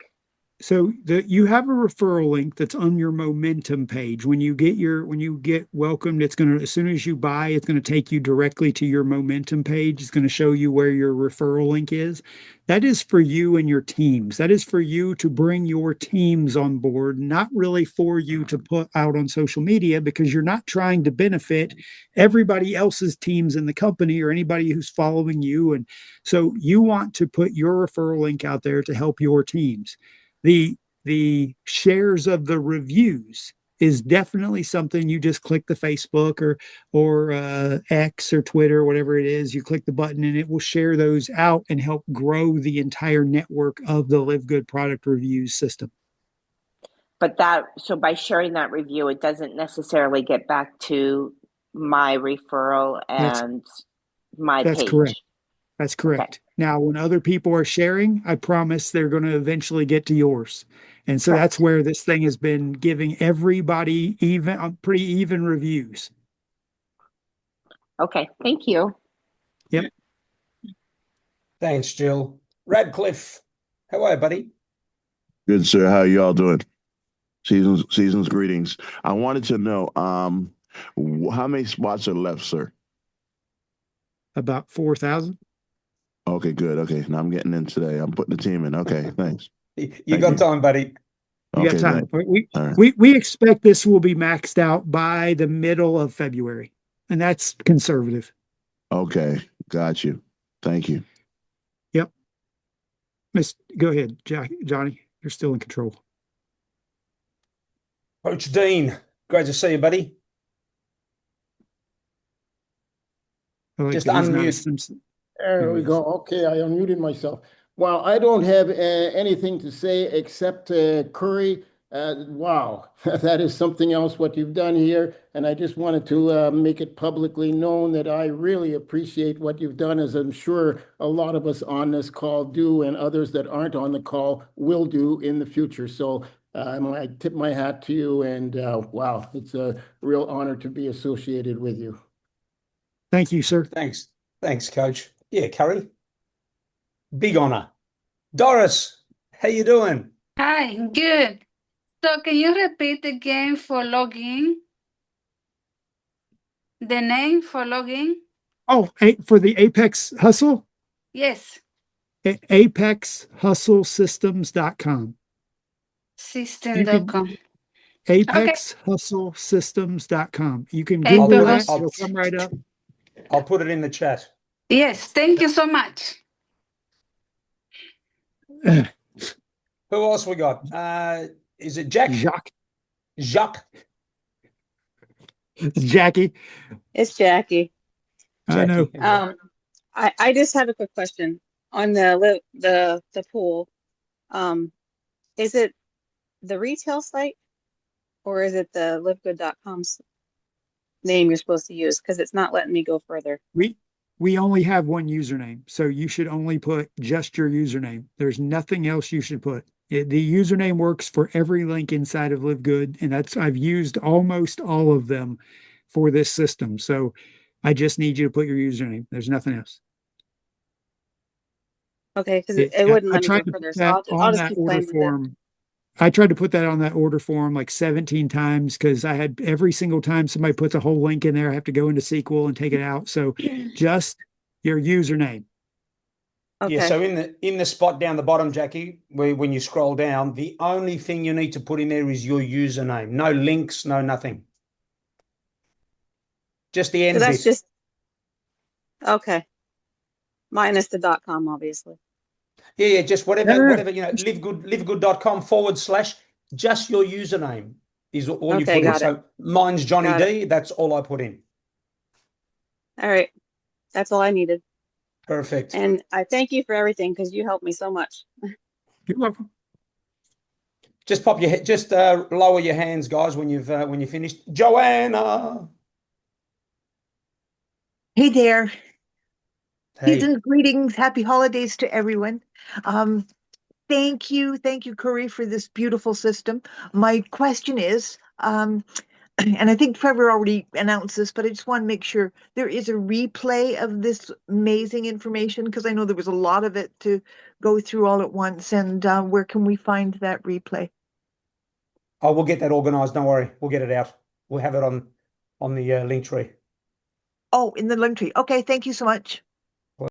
So you have a referral link that's on your momentum page. When you get welcomed, it's going to, as soon as you buy, it's going to take you directly to your momentum page. It's going to show you where your referral link is. That is for you and your teams. That is for you to bring your teams on board, not really for you to put out on social media, because you're not trying to benefit everybody else's teams in the company or anybody who's following you. And so you want to put your referral link out there to help your teams. The shares of the reviews is definitely something you just click the Facebook or X or Twitter, whatever it is. You click the button and it will share those out and help grow the entire network of the Livegood product reviews system. But so by sharing that review, it doesn't necessarily get back to my referral and my page. That's correct. That's correct. Okay. Now, when other people are sharing, I promise they're going to eventually get to yours. And so that's where this thing has been giving everybody pretty even reviews. Okay. Thank you. Yep. Thanks, Jill. Radcliffe, how are you, buddy? Good, sir. How are y'all doing? Season's greetings. I wanted to know how many spots are left, sir? About 4,000. Okay, good. Okay, now I'm getting in today. I'm putting the team in. Okay, thanks. You got time, buddy. You got time. We expect this will be maxed out by the middle of February, and that's conservative. Okay, got you. Thank you. Yep. Go ahead, Johnny. You're still in control. Coach Dean, great to see you, buddy. Just unmute. There we go. Okay, I unmuted myself. Well, I don't have anything to say except Curry. Wow, that is something else what you've done here. And I just wanted to make it publicly known that I really appreciate what you've done, as I'm sure a lot of us on this call do, and others that aren't on the call will do in the future. So I tip my hat to you, and wow, it's a real honor to be associated with you. Thank you, sir. Thanks, Coach. Yeah, Curry. Big honor. Doris, how you doing? Hi, good. So can you repeat again for login? The name for login? Oh, for the Apex Hustle? Yes. ApexHustleSystems.com. System.com. ApexHustleSystems.com. You can Google that. It'll come right up. I'll put it in the chat. Yes, thank you so much. Who else we got? Is it Jack? Jacques. It's Jackie. It's Jackie. I know. I just have a quick question on the pool. Is it the retail site or is it the livegood.com's name you're supposed to use? Because it's not letting me go further. We only have one username, so you should only put just your username. There's nothing else you should put. The username works for every link inside of Livegood, and I've used almost all of them for this system. So I just need you to put your username. There's nothing else. Okay, because it wouldn't let me go further. So I'll just keep playing with it. I tried to put that on that order form like 17 times because I had every single time somebody puts a whole link in there, I have to go into SQL and take it out. So just your username. Okay. Yeah, so in the spot down the bottom, Jackie, when you scroll down, the only thing you need to put in there is your username. No links, no nothing. Just the end So that's bit. just okay. Minus the .com, obviously. Yeah, just whatever, No. livegood.com/, just your username is all you Okay, put in. got it. So mine's Johnny Got D. That's all I put in. All right. That's all I needed. Perfect. And I thank you for everything because you helped me so much. You're welcome. Just pop your head, just lower your hands, guys, when you've when you finished. Joanna. Hey there. Hey. Season's greetings. Happy holidays to everyone. Thank you, Curry, for this beautiful system. My question is, and I think Trevor already announced this, but I just want to make sure there is a replay of this amazing information because I know there was a lot of it to go through all at once. And where can we find that replay? Oh, we'll get that organized. Don't worry. We'll get it out. We'll have it on the link tree. Oh, in the link tree. Okay, thank you so much.